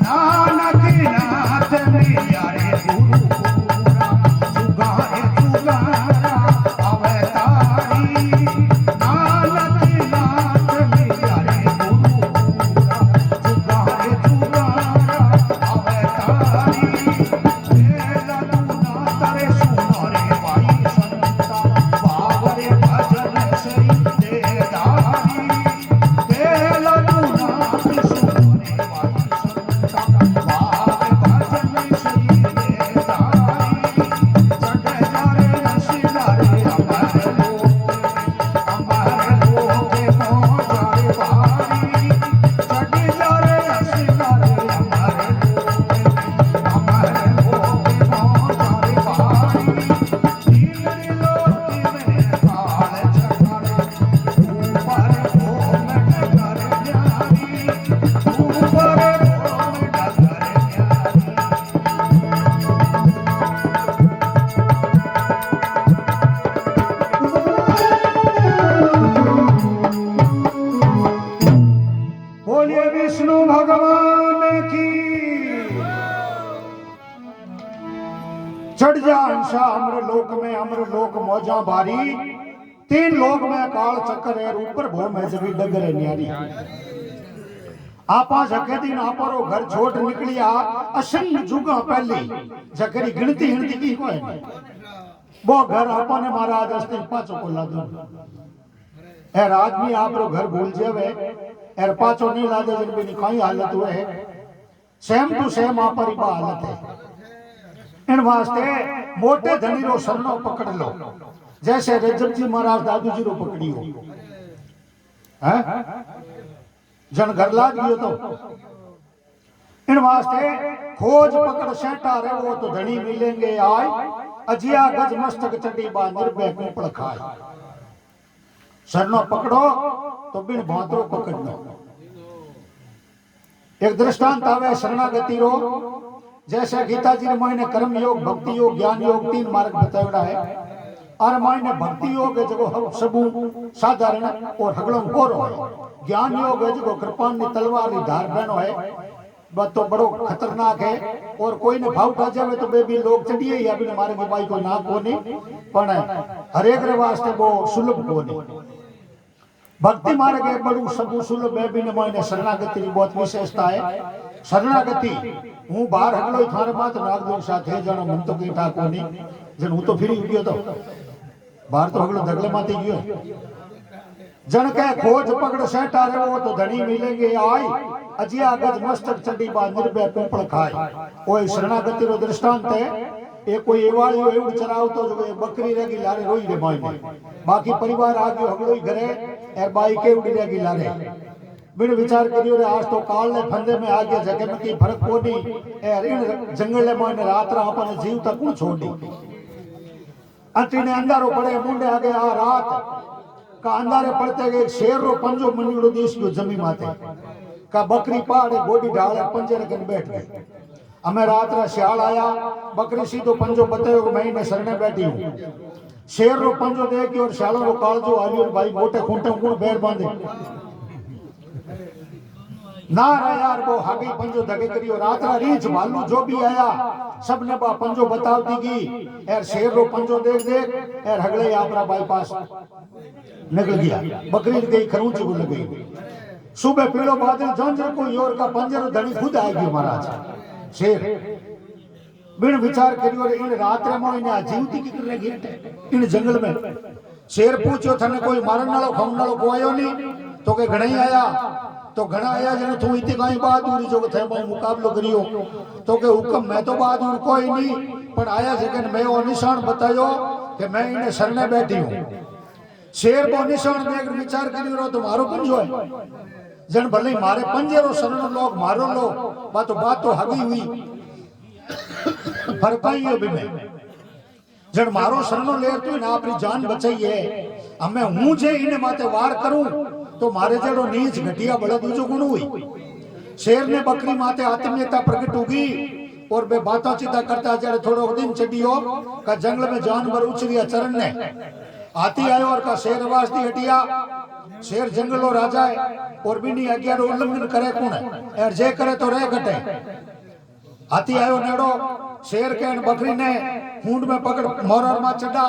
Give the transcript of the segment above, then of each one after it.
नानक नाथ मिलिया रे गुरु पूरा जुगाए जुगारा अवतारी नानक नाथ मिलिया रे गुरु पूरा जुगाए जुगारा अवतारी तेरा तूना तारे सुनो रे भाई संता बावरे भजन सही देदारी तेरा तूना सुनो रे भाई बोलिए विष्णु भगवान की चढ़ जा हंसा अमर लोक में अमर लोक मौजा भारी तीन लोक में काल चक्कर है ऊपर भो में जगी डगर है न्यारी आपा जके दिन आपरो घर छोड़ निकलिया असंग जुगा पहली जकरी गिनती हिणती की कोई वो घर आपा ने महाराज अस्ते पाचो को ला दो ए आदमी आपरो घर भूल जावे एर पाचो नहीं लादे जन भी काई हालत हुए है सेम टू सेम आपरी बा हालत है इन वास्ते मोटे धनी रो शरणो पकड़ लो जैसे रजब जी महाराज दादू जी रो पकड़ियो हैं जन घर लाग गयो तो इन वास्ते खोज पकड़ सेटा रे वो तो धनी मिलेंगे आय अजिया गज मस्तक चढ़ी बा निर्भय कुपड़ खाए शरणो पकड़ो तो बिन भांतरो पकड़ लो एक दृष्टांत आवे शरणागति रो जैसे गीता जी ने मायने कर्म योग भक्ति योग ज्ञान योग तीन मार्ग बताया है और मायने भक्ति योग है जो सबू साधारण और हगड़ों कोरो है ज्ञान योग है जो कृपान ने तलवार री धार बनो है बस तो बड़ो खतरनाक है और कोई ने भाव उठा जावे तो बेबी लोग चढ़िए या बिन मारे की बाई को ना कोनी पण हरेक रे वास्ते वो सुलभ कोनी भक्ति मार्ग है बड़ू सबू सुलभ बेबी ने मायने शरणागति की बहुत विशेषता है शरणागति हूँ बाहर हगलो थारे मात नागदोर साथे जणो मन तो केठा कोनी जण हूँ तो फिरी गयो तो बाहर तो हगलो दगले माते गयो जन के खोज पकड़ सेठा रे वो तो धनी मिलेंगे आई अजिया गज मस्तक चढ़ी बा निर्भय पिंपल खाए ओए शरणागति रो दृष्टांत है ए कोई एवाळियो एवड चरावतो जो ए बकरी रेगी लारे रोई रे मायने बाकी परिवार आ गयो हगलोई घरे ए बाई केवडी रेगी लारे बिन विचार करियो रे आज तो काल ने फंदे में आ गया जगह में की फर्क कोनी ए इन जंगल ले मायने रात रा आपने जीव तक कोण छोड़ी अंतिने अंधारो पड़े मुंडे आ गया रात का अंधारे पड़ते गए शेर रो पंजो मनीड़ो देश को जमी माते का बकरी पाड़े गोडी ढाले पंजे रखन बैठ गए हमें रात रा श्याल आया बकरी सीधो पंजो बतायो महीने सरने बैठी हूं शेर रो पंजो देख और श्यालो रो कालजो आलियो भाई मोटे खूंटे गुण बैर बांधे ना रा यार वो हागी पंजो धगे करियो रात रा रीछ भालू जो भी आया सबने बा पंजो बताव दीगी एर शेर रो पंजो देख देख एर हगले आपरा बाईपास निकल गया बकरी गई खरूंच को लग गई सुबह पीलो बादल जंजर को योर का पंजर धनी खुद आ गयो महाराज शेर बिन विचार करियो रे इन रात रे मोय ने जीवती की कर लगी इन जंगल में शेर पूछो थने कोई मारन वालो खम वालो को आयो नहीं तो के घणई आया तो घणा आया जने तू इते काई बहादुरी जो थे मैं मुकाबलो करियो तो के हुक्म मैं तो बहादुर कोई नहीं पर आया जगन मैं वो निशान बतायो कि मैं इने सरने बैठी हूं शेर को निशान देख विचार करियो रो तुम्हारो पंजो है जन भले मारे पंजेरो शरण लोग मारो लो बात तो हगी हुई फरकाइयो भी में जन मारो शरणो ले तो ना अपनी जान बचाई है हमें हूं जे इने माते वार करूं तो मारे जेड़ो नीच घटिया बड़ा दूजो गुण हुई शेर ने बकरी माते आत्मीयता प्रकट होगी और बे बातों चिता करता जड़े थोड़ो दिन चढ़ियो का जंगल में जानवर उछलिया चरण ने हाथी आयो और का शेर आवाज दी हटिया। शेर जंगलो राजा है और बिनी आज्ञा रो उल्लंघन करे कौन है और जे करे तो रह घटे। हाथी आयो नेड़ो शेर के बकरी ने खूंड में पकड़ मोरर में चढ़ा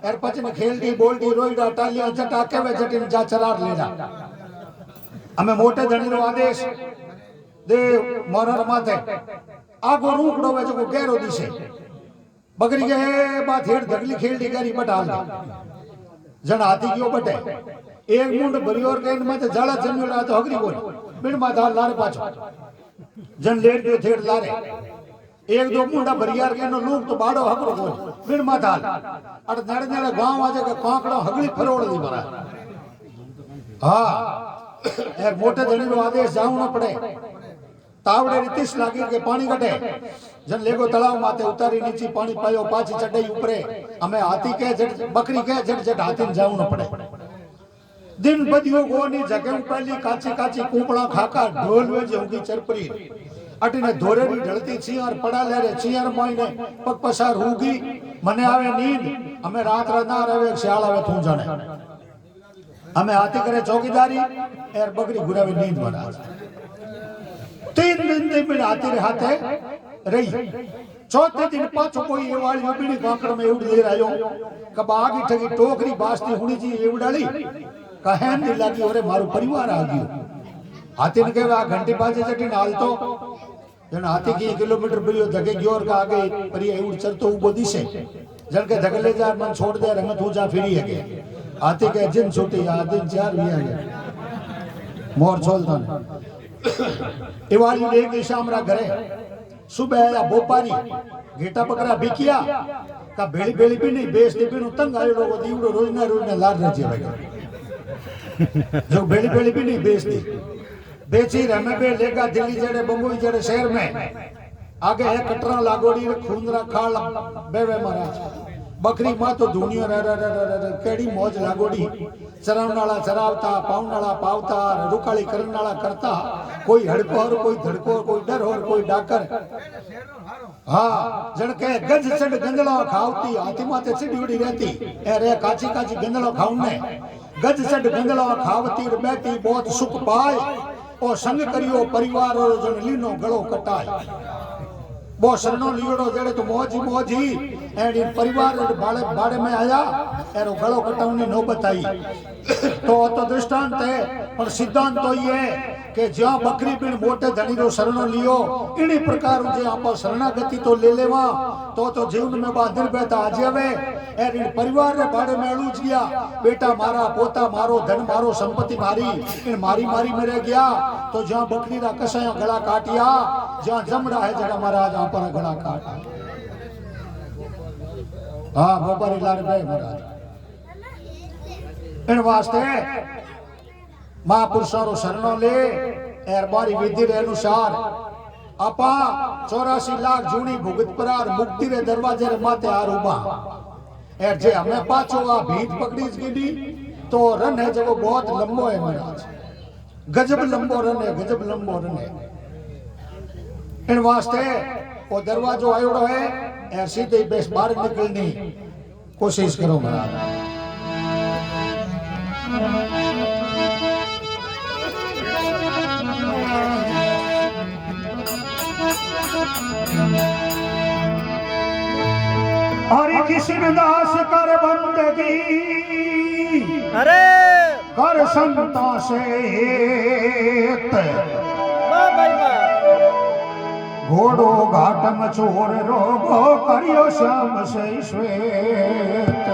और पचन खेलती बोलती रोईडा टालियां जटा के वे जटिन जा चरार ले जा। हमें मोटे धनी रो आदेश दे मोरर माथे आगो रूकड़ो वे जो गहरो दिसे बकरी के बात हेड धगली खेलती गरी बटाल जन हाथी क्यों बटे एक मुंड बरियोर के में तो जाला जन्यो तो हगरी बोल बिन माथा लारे पाछो जन लेट गयो थेड़ लारे एक दो मुंडा बरियार के नो लोग तो बाड़ो हगरो बोल बिन माथा अट नड़ नड़ गांव आजे का कांकड़ो हगली फरोड़ दी मारा। हां यार मोटे धनी रो आदेश जाऊ न पड़े तावड़े रीतिश लागी के पानी कटे जन लेगो तलाव माथे उतारी नीचे पानी पायो पाछी चढ़ई ऊपरे हमें हाथी के जट बकरी के जट जट हाथी जाऊ न पड़े। दिन बदियो गोनी जगह पहली काची काची कुपड़ा खाका ढोल वे जोगी चरपरी अटीने धोरेरी ढलती छी और पड़ा ले रे छी और मायने पग पसार होगी मने आवे नींद हमें रात ना रहे ख्याल आवे तू जाने हमें हाथी करे चौकीदारी और बकरी घुरावे नींद बना। 3 दिन ते बिन हाथी रे हाथे रही चौथे दिन पाछो कोई एवाड़ी उबड़ी कांकड़ में उड़ ले आयो कब आगी ठगी टोकरी बासती हुनी जी एवडाली कहेन दी लागी ओरे मारो परिवार आ गयो। हाथी ने कहे घंटी बाजे जटी नाल तो जन हाथी की किलोमीटर बरियो धगे गयो और का आगे परिया उड़ चरतो उबो दिसे जन के धगले जा मन छोड़ दे रंग तू जा फिरी है हाथी के जिन छोटी आ दिन 4 भी आ गए मोर छोलता एवाली ले के शामरा घरे सुबह या बोपारी घेटा पकड़ा बिकिया का बेली बेली भी नहीं बेच दे बिनु तंग आयो लोगो दीवड़ो रोजना लार रजे भाई जो बेली बेली भी नहीं बेच दी बेची रमे बे लेगा दिल्ली जड़े बंबई जड़े शहर में आगे है कटरा लागोड़ी खूंदरा खाल बेवे महाराज बकरी मां तो दुनिया केड़ी मौज लागोड़ी चरावनाला चरावता पावनाला पावता रुकाली करनाला करता कोई हड़कोर कोई धड़कोर कोई डर और कोई डाकर। हाँ जन के गंज चढ़ गंजला खावती हाथी माते चिड़ी उड़ी रहती अरे काची काची गंजला खाऊने गज चढ़ गंजला खावती बैठी बहुत सुख पाए और संग करियो परिवार और जन लीनो गलो कटाए वो शरणों लियोड़ो जड़े तो मौजी एंड परिवार बाड़े बाड़े में आया एरो गलो कटावनी नौबत आई तो दृष्टांत है पर सिद्धांत तो ये कि ज्यां बकरी बिन मोटे धनी रो शरणो लियो इनी प्रकार जे आपा शरणागति तो ले लेवा तो जीवन में बहादुर बेटा आ जावे एर इन परिवार रे बाड़े में अड़ूज गया बेटा मारा पोता मारो धन मारो संपत्ति मारी इन मारी मारी मेरे गया तो जहां बकरी रा कसाया गला काटिया जहां जमड़ा है जगह महाराज आप पर गला काट। हां बोपारी लाल भाई महाराज इन वास्ते महापुरुषों रो शरणों ले एर बारी विधि रे अनुसार आपा 84 लाख जूनी भुगत परार मुक्ति रे दरवाजे रे माथे आर उबा एर जे हमें पाछो आ भीत पकड़ी गिनी तो रन है जो बहुत लंबो है महाराज गजब लंबो रन है गजब लंबो रन है। इन वास्ते वो दरवाजो आयोड़ो है एर सीधे बेस बाहर निकलनी कोशिश करो महाराज। हरि कृष्ण दास कर बंदगी अरे कर संता से वाह भाई वाह घोड़ो घाटम चोर रोगो करियो श्याम से श्वेत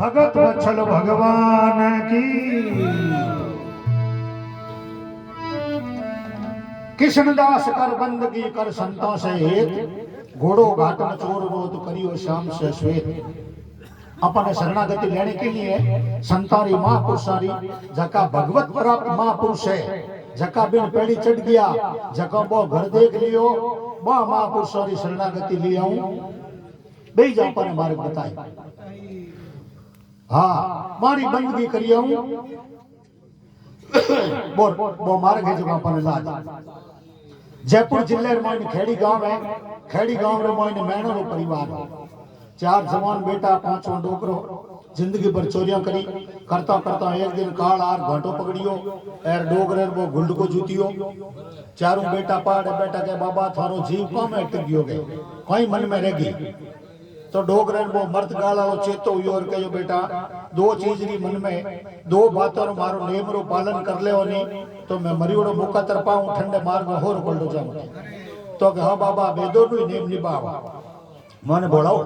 भगत वत्सल भगवान की। कृष्णदास कर बंदगी कर संतों से हेत, घोड़ो घाट में चोर रोध करियो श्याम से श्वेत। अपने शरणागति लेने के लिए संतारी महापुरुषारी जका भगवत प्राप्त महापुरुष है, जका बिन पेड़ी चढ़ गया, जका वो घर देख लियो, वह महापुरुषारी शरणागति ले आऊं, बे जा अपने मार्ग बताए। हाँ मारी बंदगी करिए हूँ बोर वो मार्ग है जो अपन लाज जयपुर जिले में मोइन खेड़ी गांव है खेड़ी गांव रे मोइन मैणो रो परिवार है 4 जवान बेटा 5 डोकरो जिंदगी भर चोरियां करी करता करता एक दिन काल आर घाटो पकड़ियो एर डोगरे वो गुंड को जूतियो चारों बेटा पाड़े बेटा के बाबा थारो जीव कम अटक गयो गए कोई मन में रह गई तो डोगरे वो मर्द गाला चेतो हुई और कहो बेटा 2 चीज री मन में 2 बातों रो मारो नेम रो पालन कर ले नहीं तो मैं मरियोड़ो मुका तरपाऊं ठंडे मार्ग में होर पलटो जाऊं तो हाँ बाबा बेदो नु नेम निभावा मन बोलाओ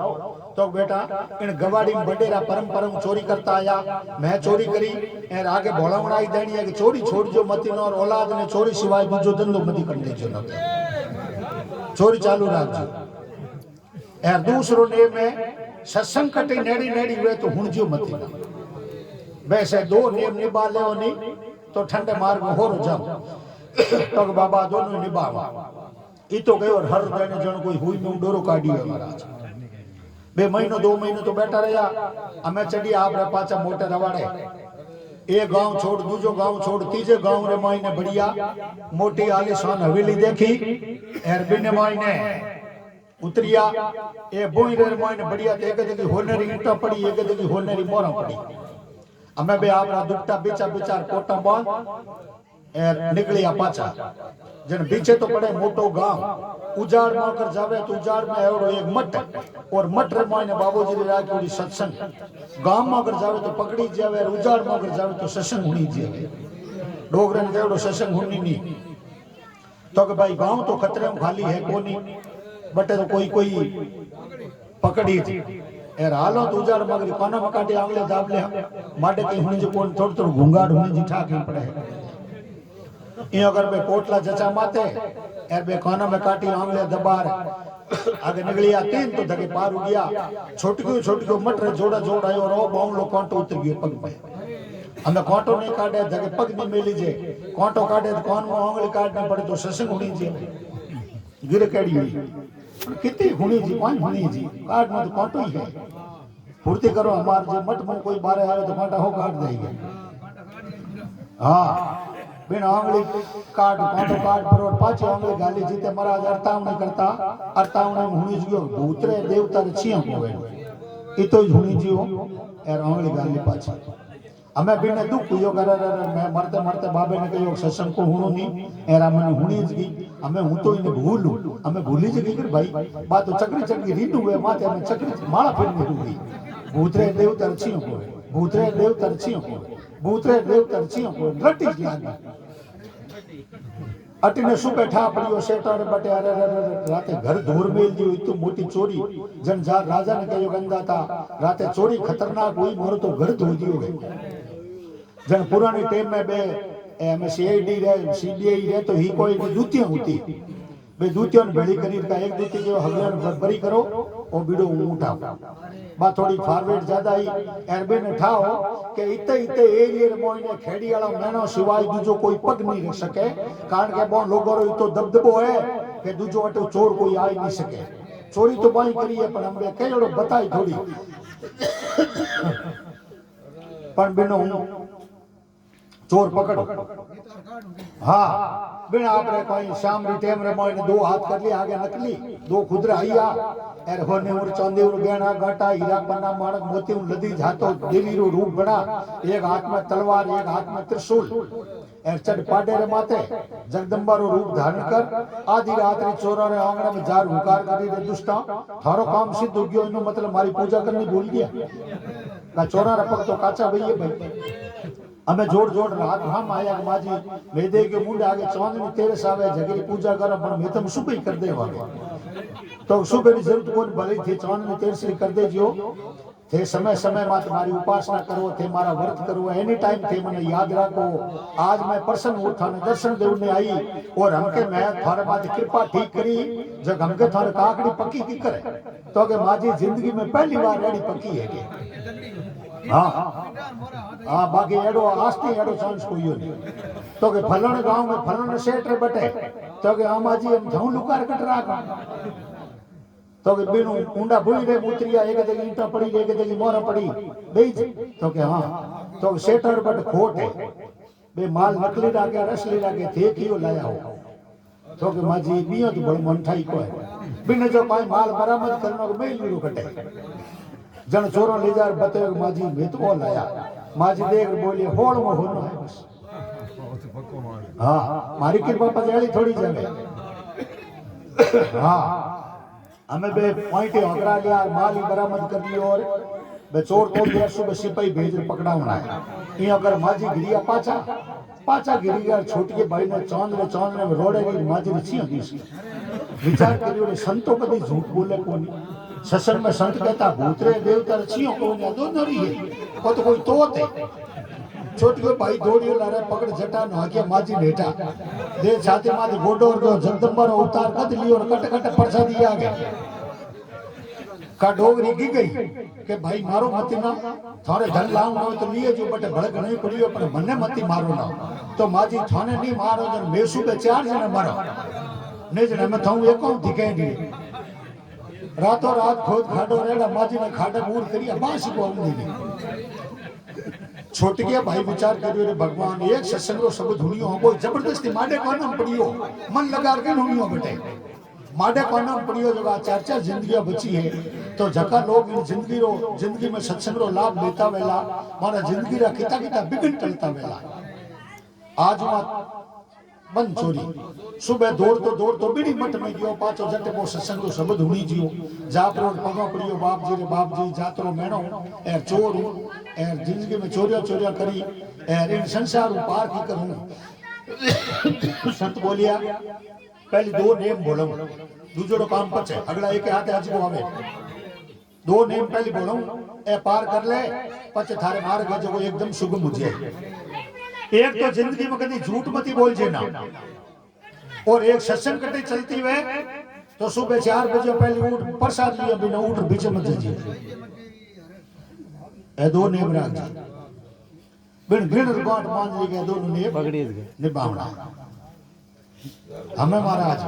तो बेटा इन गवाड़ी में बडेरा परंपरा चोरी करता आया मैं चोरी करी एर आगे भोलावणाई देनी है कि चोरी छोड़ जो मती न और औलाद ने चोरी सिवाय दूजो धंधो मती कर लेजो न चोरी चालू राखजो एर दूसरो ने में सत्संग कटी नेड़ी नेड़ी हुए तो हुण जो मती न वैसे 2 नेम निभा ले नहीं तो ठंडे मार्ग में हो जाओ तो बाबा दोनों निभावा ई तो गयो हर देने जण कोई हुई में डोरो काढियो महाराज 2 महीनो 2 महीनो तो बैठा रहा अमे चढ़ी आपरे पाचा मोटे रवाड़े एक गांव छोड़ दूजो गांव छोड़ तीजे गांव रे मायने बढ़िया मोटी आलीशान हवेली देखी एरबिने मायने उतरिया ए बोई रे मायने बढ़िया एक जगह होनेरी ईंटा पड़ी एक जगह होनेरी मोरा पड़ी अमे बे आपरा दुपटा बीचा बिचार कोटा बांध एर निकलिया पाचा जन पीछे तो पड़े मोटो गांव उजाड़ में कर जावे तो उजाड़ में एवडो एक मठ और मठ रे मायने बाबूजी रे राखी सत्संग गांव में कर जावे तो पकड़ी जावे और उजाड़ में कर जावे तो सत्संग हुनी जावे डोगरन के एवडो सत्संग हुनी नहीं तो के भाई गांव तो खतरे में खाली है कोनी बटे तो कोई कोई पकड़ी थी एर हालो तो उजाड़ मगरी कोना मकाटे आंगले दाबले माटे कहीं हुनी जो कोन थोड़ थोड़ घुंगाड़ हुनी जी ठाके पड़े ये अगर बे पोटला जचा माते एर बे कोना में काटी आंगले दबार आगे निकलिया 3 तो धके पार हो गया छोटक्यो मटर जोड़ा जोड़ायो और ओ बावलो कांटो उतर गयो पग पे हमें कांटो नहीं काटे धके पग नहीं मिली जे कांटो काटे तो कान में आंगली काटना पड़े तो ससंग हुनी जी गिर केड़ी हुई कितनी हुनी जी पांच हुनी जी काट में तो कांटो ही है फुर्ती करो हमार जे मठ में कोई बारे आवे तो कांटा हो काट देंगे हां बिन आंगली काट कांटो काट पर और पाछे आंगली गाली जीते महाराज अरतावनी करता अरतावनी में हुनी जियो भूतरे देवता रछिया होवे ई तो हुनी जियो एर आंगली गाली पाछे हमें बिन दुख यो करे मैं मरते मरते बाबे ने कहो सत्संग को हुनो नहीं एरा मन हुनी जी हमें हूं तो इने भूलू हमें भूली जगी कर भाई बात तो चक्री चक्री रीडू हुए माथे में चक्री माला फिरनी हुई भूतरे देवता रछिया होवे भूतरे देवता रछिया होवे भूतरे देवता रछिया होवे रटी ज्ञान अटिने सु बैठा पड़ियो सेटर बटे अरे राते घर धूर मेल जो इतु मोटी चोरी जन जा राजा ने कहो गंदा था राते चोरी खतरनाक हुई मोर तो घर धो दियो गए जन पुरानी टाइम में बे एमसीआईडी रे सीबीआई रे तो ही कोई दूतियां होती बे दूतियों भेड़ी करी का एक दूती जो हगले बरी करो ओ बीड़ो उठाओ बात थोड़ी फॉरवर्ड ज्यादा ही एरबे ने ठाओ के इते इते एरिया रे मोइने खेड़ी वाला मैनो सिवाय दूजो कोई पग नहीं रख सके कारण के बो लोगो रो तो दबदबो है के दूजो अटो चोर कोई आ नहीं सके चोरी तो बाई करी है पर हमरे केड़ो बताई थोड़ी पर बिनो चोर पकड़ो हाँ बिना आपरे कोई शाम री टेम रे मोइने 2 हाथ कर लिया आगे नकली 2 खुदरा आइया एर होने उर चांदी उर गहना गाटा हीरा पन्ना माणक मोती उर लदी जातो देवी रो रूप बना एक हाथ में तलवार एक हाथ में त्रिशूल एर चढ़ पाडे रे माथे जगदम्बा रो रूप धारण कर आधी रात रे चोरा रे आंगणे में जार हुकार करी रे दुष्टा थारो काम सिद्ध हो गयो इनो मतलब मारी पूजा करनी भूल गया का चोरा रे पग तो काचा भईए भाई हमें जोड़ जोड़ रात हम आया माजी वेदे के मुंड आगे चांदनी तेरे सावे जगरी पूजा कर पर मैं तुम सुबह कर दे वाले तो सुबह की जरूरत कोई भली थी चांदनी तेरे से कर दे जियो थे समय समय में तुम्हारी उपासना करो थे मारा व्रत करो एनी टाइम थे मने याद रखो आज मैं प्रसन्न उठा ने दर्शन देने आई और हमके मैं थारे बात कृपा ठीक करी जब हमके थारे काकड़ी पक्की की करे तो के माजी जिंदगी में पहली बार रेडी पक्की है के हाँ बाकी एडो आस्ती एडो चांस कोई नहीं तो के फलन गांव में फलन सेठ रे बटे तो के आमाजी हम धऊ लुकार कट राखा तो के बीणु ऊंडा भूई रे उतरिया एक जगह ईंटा पड़ी एक जगह मोरा पड़ी बेज तो के हां तो सेटर बट खोट है बे माल नकली लागे रसली लागे थे कियो लाया हो तो के माजी बियो तो बड़ मन ठाई को है बिन जो कोई माल बरामद करनो के बेल लीरो कटे जन चोरो ले जा बते माजी में तो लाया माजी देख बोली होड़ में होनो है बस हाँ मारी कृपा पजाली थोड़ी जावे हाँ हमें बे पॉइंट हकरा लिया माल ही बरामद कर लियो और बे चोर तो देर सुबह सिपाही भेज पकड़ावना है ये अगर माजी गिरिया पाचा पाचा गिरिया छोटी भाई ने चांद में रोड़े री माजी रची होगी विचार करियो रे संतो कभी झूठ बोले कोनी सत्संग में संत कहता भूतरे देवता रचियो कोनी दोनों री है को तो कोई तोत है छोटी भाई दौड़ियो लारे पकड़ जटा नाके माजी लेटा दे छाती माथे गोडो और जगदम्बा रो उतार कद लियो और कट कट प्रसादी आ गया का डोगरी की गई के भाई मारो मती ना थारे धन लाऊ ना तो लिए जो बटे भड़क नहीं पड़ियो पर मने मती मारो ना तो माजी थाने नहीं मारो जन मेसू पे चार जने मारो ने जने मैं थाऊ एको दिखे दी रातों रात खोद खाडो रेड़ा माजी ने खाडे मूर करिया बांस को दी छोटी के भाई विचार करियो रे भगवान एक सत्संग रो शब्द हुनियो हो जबरदस्ती माडे को नाम पड़ियो मन लगा के हुनियो बटे माडे को नाम पड़ियो जो चर्चा जिंदगी बची है तो जका लोग जिंदगी में सत्संग रो लाभ लेता वेला मारा जिंदगी रा किता किता बिगन टलता वेला आज मत बंद चोरी सुबह दौड़ तो बिड़ी मट में गयो पाचो जटे को सत्संग रो शब्द हुनी जियो जापरो पगो पड़ियो बाप जी जातरो मेणो ए चोर ए जिंदगी में चोरिया करी ए इन संसार पार की करूं संत बोलिया पहले दो नेम बोलो दूसरो काम पचे अगला एक हाथे अजको आवे दो नेम पहले बोलो ए पार कर ले पचे थारे मार्ग जो एकदम सुगम हो जाए एक तो जिंदगी में कभी झूठ मती बोल जे ना और एक सत्संग कटे चलती हुए तो सुबह 4 बजे पहले उठ प्रसाद लिया बिना उठ बीच मत जाइए ए दो नेम राख बिन बिन गांठ मान ली गए दोनों ने पकड़ी निभावना हमें महाराज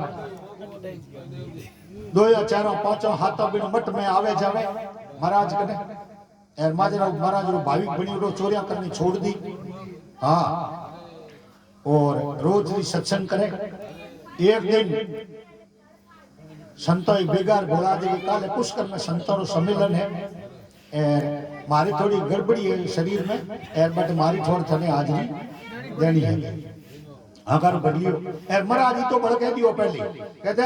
2 या 4 5 हाथों बिन मठ में आवे जावे महाराज कने एर महाराज रो भाविक बनी रो चोरियां करनी छोड़ दी हाँ और रोज ही सत्संग करे एक दिन संतो बेगार बोला दे काले पुष्कर में संतों रो सम्मेलन है एर मारी थोड़ी गड़बड़ी है शरीर में एर बट मारी थोड़ी थने हाजरी देनी है अगर बदलियो एर महाराज तो बड़ कह दियो पहले कहते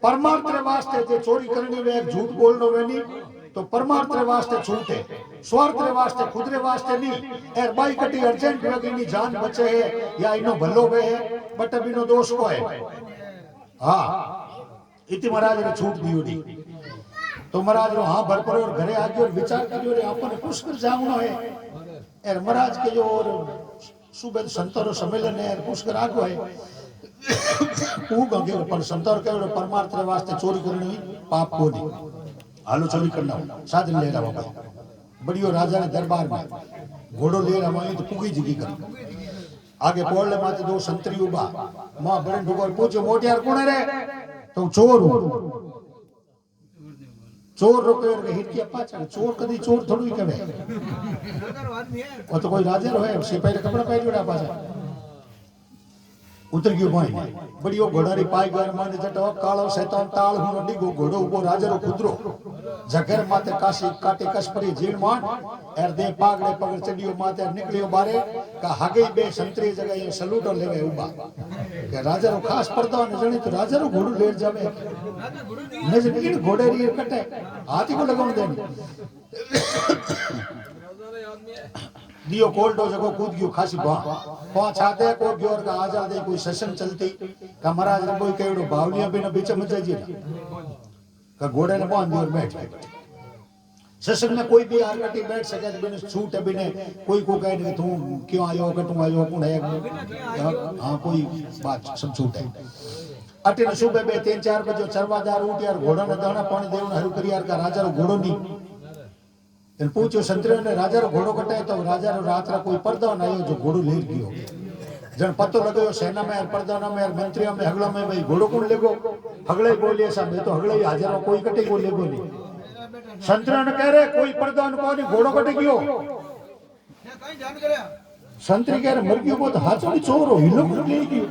परमार्थ रे वास्ते जे चोरी करनी वे झूठ बोलनो वे नहीं तो परमार्थ रे वास्ते छूट है स्वार्थ रे वास्ते खुद रे वास्ते नहीं एर बाई कटी अर्जेंट लगी नी जान बचे है या इनो भलो वे है बट बिनो दोष को है हाँ इति महाराज ने छूट दियो दी तो महाराज रो हाँ भरपर और घरे आ गयो और विचार करियो रे अपन पुष्कर जावनो है एर महाराज के जो और सुबह संतों सम्मेलन है पुष्कर आगो है ऊ गगे पर संतों के परमार्थ रे वास्ते चोरी करनी पाप को नहीं हालो चोरी करना साधन ले रहा बाबा बड़ियो राजा ने दरबार में घोड़ो ले रहा तो पुगी जिगी कर आगे पोड़ले माते 2 संतरी उबा मां बड़न ढुकोर पूछो मोटियार कोण रे तो चोर चोर रोके हिट के पाछा चोर कदी चोर थोड़ी कहे वो तो कोई राजा रो है सिपाही रे कपड़ा पहन जोड़ा पाछा उतर गयो भाई बड़ियो घोड़ारी पाई घर माने जटो कालो शैतान ताल हुनो डिगो घोड़ो उबो राजा रो खुदरो जगर माते काशी काटे कसपरी जीण मान एर दे पागड़े पगड़ चढ़ियो माते निकलियो बारे का हागे बे संतरी जगह ये सलूटो लेवे उबा के राजा रो खास पर्दा न जणी तो राजा रो घोड़ो लेर जावे न जणी घोड़े री कटे हाथी को लगाव देनी दियो कोल्डो जगो कूद गयो खासी पांच आते को ग्योर का आजाद कोई सत्संग चलती का महाराज ने कोई केड़ो बावलिया बिना बीच में जाजी का घोड़े ने बांध दियो और बैठ सत्संग में कोई भी आरकटी बैठ सके बिना छूट है बिना कोई को कहे नहीं तू क्यों आयो के तुम आयो कौन है हां कोई बात सब छूट है अटे सुबह में 3-4 बजे चरवादार उठ यार घोड़ा ने दाना पानी देवन हरु करियार का राजा रो घोड़ो नहीं इन पूछो संतरे ने राजा रो घोड़ो कटाए तो राजा रो रात रा कोई पर्दा ना आयो जो घोड़ो लेर गयो जन पतो लगायो सेना में प्रधान में मंत्री में हगला में भाई घोड़ो कौन लेगो हगले बोलिए साहब मैं तो हगले ही हाजिर हूं कोई कटे को लेगो नहीं संतरा ने कह रहे कोई प्रधान को नहीं घोड़ो कटे गयो संतरी कह रहे मर गयो को तो हाथों में चोर हो हिलो कर ले गयो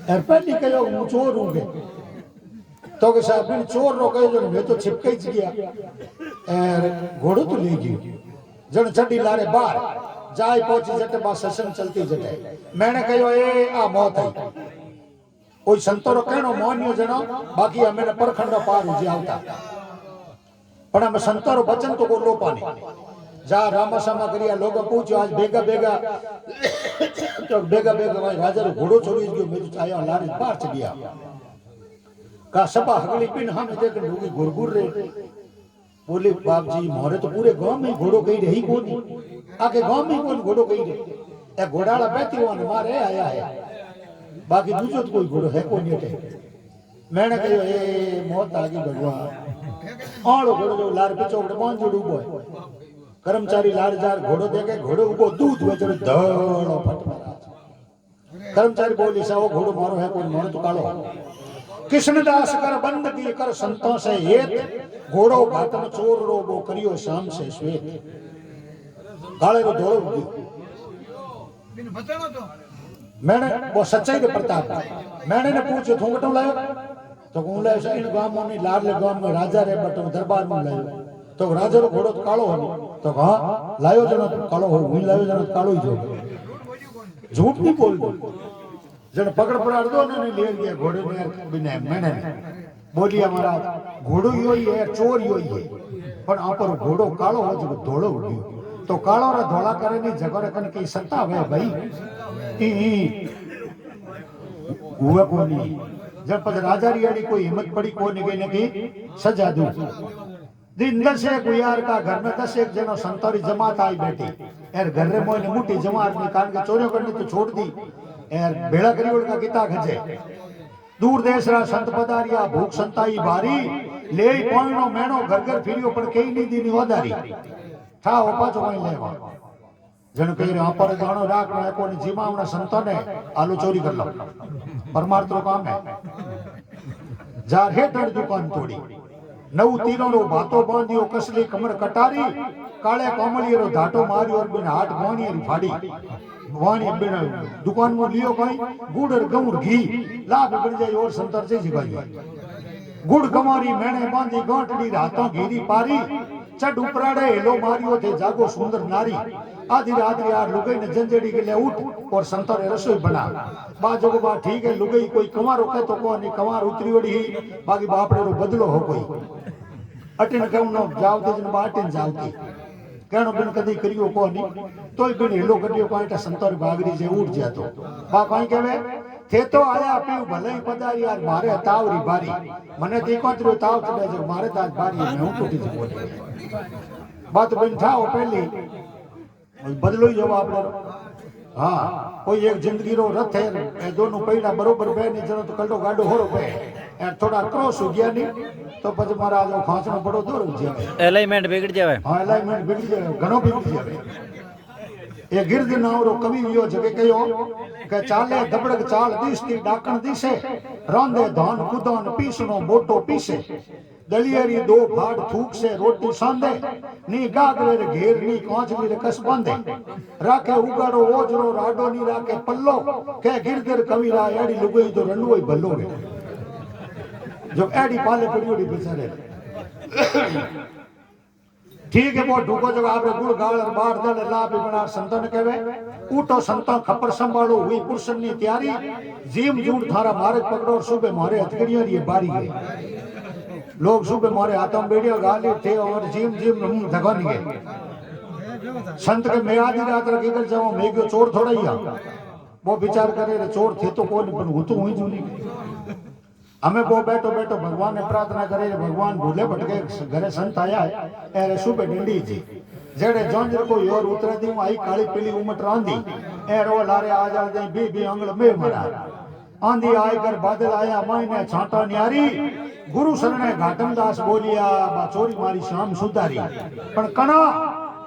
यार पहली कहो हूं चोर हूं के तो के साहब बिन चोर रो कहो जो मैं तो छिपके ही गया और घोड़ो तो ले गयो जन चड्डी लारे बाहर जाय पहुंची जटे बा सत्संग चलती जटे मैंने कहो ए आ मौत है कोई संतो रो कहनो मान्यो जनो बाकी हमें परखंडो पार हो आवता पण हम संतो रो वचन तो को लोपाने जा रामासामा करिया लोग पूछो आज बेगा बेगा तो बेगा बेगा भाई राजा रो घोड़ो छोड़ी गयो मैं तो आया लारी पार च गया का सभा हगली पिन हम देख डूगी गुरगुर रे बोले बाप जी मोरे तो पूरे गांव में घोड़ो गई रही कोनी आके गांव में कोई घोड़ो गई रे ए घोड़ाला बैठी हुआ ने मारे आया है बाकी दूसरो तो कोई घोड़ो है कोनी अटे मैंने कहो ए मौत आ गई भगवान आड़ो घोड़ो जो लार पिछोड़ बांध जोड़ उबो है कर्मचारी लार जार घोड़ो देखे घोड़ो उबो दूध वेचो धड़ो फट मारा कर्मचारी बोली सा वो घोड़ो मारो है कोई मारो तो कालो कृष्णदास कर बंद की कर संतों से हेत घोड़ो घाट में चोर रो वो करियो शाम से श्वेत काले रो धोड़ो बिन बतानो तो मैंने वो सच्चाई के प्रताप मैंने ने पूछो तू कटो लायो तो कौन लायो इन गांव में लाडले गांव में राजा रे बटो दरबार में लायो तो राजा रो घोड़ो कालो हो तो हां लायो जनो कालो हो हुई लायो जनो कालो ही जो झूठ नहीं बोल जन पकड़ पड़ाड़ दो ने ले गया घोड़े ने बिना मैंने बोलिया महाराज घोड़ो यो ही है चोर यो ही है पर आ पर घोड़ो कालो हो जो धोड़ो हो गयो तो कालो रा धोला करे नी जगह रखन की सत्ता है भाई ई हुआ कोनी जब पद राजा रियाड़ी कोई हिम्मत पड़ी कोनी के ने की सजा दो दिन 10 गुयार का घर में 10 एक जनो संतोरी जमात आई बैठी यार घर रे मोने मोटी जमात ने कान के चोरियों करनी तो छोड़ दी यार बेड़ा करी का किता खजे दूर देश रा संत पधारिया भूख संताई भारी ले पोइनो मेनो घर घर फिरियो पण केई नी दीनी ओदारी था ओपा जो कोई लेवा जन कह रहे पर गाणो राख ना कोनी जीवावना संतो ने आलू चोरी कर लो परमार्थ रो काम है जार हेठड़ दुकान तोड़ी नव तीरों रो भातो बांधियो कसली कमर कटारी काले कोमलियो रो धाटो मारियो और बिन हाथ गोणी री फाड़ी वाणी बिन दुकान में लियो भाई गुड़ और गौर घी लाभ बन जाए और संतर से जिगाई गुड़ गमारी मैंने बांधी गांठड़ी हाथों घेरी पारी चढ़ उपराड़े हेलो मारियो थे जागो सुंदर नारी आधी रात यार लुगाई ने जंजेड़ी के लिए उठ और संतर रसोई बना बाजो को बात ठीक है लुगाई कोई कमार रोके तो को नहीं कमार उतरी ओड़ी ही बाकी बापड़े रो बदलो हो कोई अटिन कहनो जाव ते जन बाटिन जावती कहनो बिन कदी करियो को नहीं तोय बिन हेलो करियो कांटा संतर बागरी जे उठ जातो बा काई कहवे थे तो आया पीऊ भले ही पधारी यार मारे तावरी बारी मने देखो ताव चढ़े जो मारे ताज बारी में हूं टूटी जो बात बिन थाओ पहली बदलो ही जवाब ले हां कोई एक जिंदगी रो रथ है ए दोनों पैड़ा बरोबर बे नहीं जनो तो कल्डो गाडो होरो पे ए थोड़ा क्रॉस हो गया नहीं तो પછી મારા જો ખાંચનો પડો દોર ઉજે એલાઇનમેન્ટ बिगड़ जावे हां एलाइनमेंट बिगड़ जावे घणो बिगड़ जावे ए गिरद नावरो कवि वियो जके कयो के चाले दबड़क चाल दिसती डाकण दिसे रोंदे धान कुदान पीसनो मोटो पीसे दलियरी दो फाड़ थूक से रोटी सांदे नी गागरे रे घेर नी कांचली रे कस बांधे राखे उगाड़ो ओजरो राडो नी राखे पल्लो के गिरदर कविरा एड़ी लुगई तो रंडुई भल्लोगे जो एड़ी पाले पड़ियोड़ी बेचारे ठीक है वो ढूको जब आपरे गुड़ गाल और बाढ़ दल लाभ बना संतन कहवे उठो संतो खपर संभालो हुई पुरुषन नी तैयारी जीम जूड़ थारा मार्ग पकड़ो और सुबह मारे हथकड़ियों री बारी है लोग सुबह मारे हाथों में बेड़ियों गाली थे और जीम जीम धगन गए संत के मैं आधी रात रखी कर जाऊं मैं क्यों चोर थोड़ा ही आ वो विचार करे रे चोर थे तो कौन पण हूं तो हुई जूनी हमें वो बैठो बैठो भगवान ने प्रार्थना करे भगवान भूले भटके घरे संत आया है ए सुबह डंडी जी जेड़े जोंजर को योर उतरे दी आई काली पीली उमट रांदी ए रो लारे आ जा दे बी अंगल में मरा आंधी आए कर बादल आया मायने छांटा न्यारी गुरु सरने घाटम दास बोलिया बा चोरी मारी शाम सुधारी पण कणा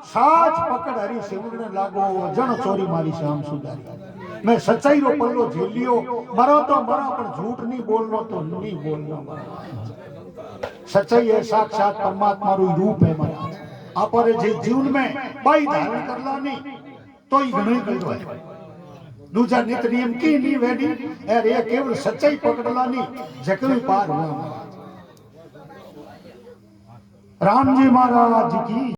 સાચ પકડ હરી સિમરને લાગો જણ ચોરી મારી શામ સુધારી મેં સચ્ચાઈ રો પલ્લો ઝીલ્યો મરો તો મરો પણ ઝૂઠ નહીં બોલનો તો નહીં બોલનો સચ્ચાઈ એ સાક્ષાત પરમાत्मा रू रूप है महाराज आपरे जे जीवन में बाई धारण करलानी तो ही घणो करो है दूजा नित नियम की नहीं वेडी और ये केवल सच्चाई पकड़लानी जकवी पार हुआ राम जी महाराज की